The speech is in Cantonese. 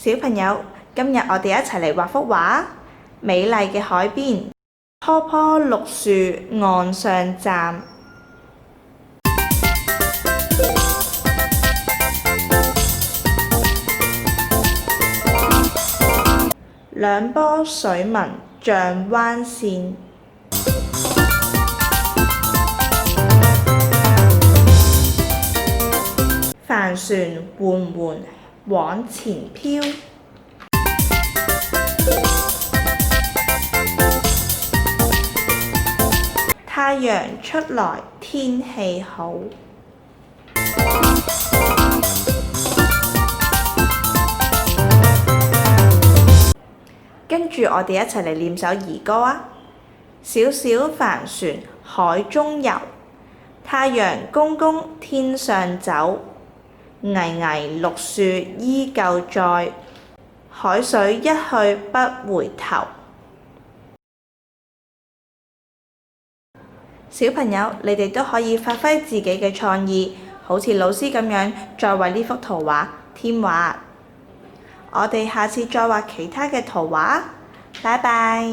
小朋友，今日我哋一齊嚟畫幅畫。美麗嘅海邊，棵棵綠樹岸上站。兩波水紋像彎線，帆船緩緩往前飄。太陽出來，天氣好。跟住我哋一齊嚟練首兒歌啊！小小帆船海中遊，太陽公公天上走，巍巍綠樹依舊在，海水一去不回頭。小朋友，你哋都可以發揮自己嘅創意，好似老師咁樣，再為呢幅圖畫添畫。我哋下次再畫其他嘅圖畫，拜拜。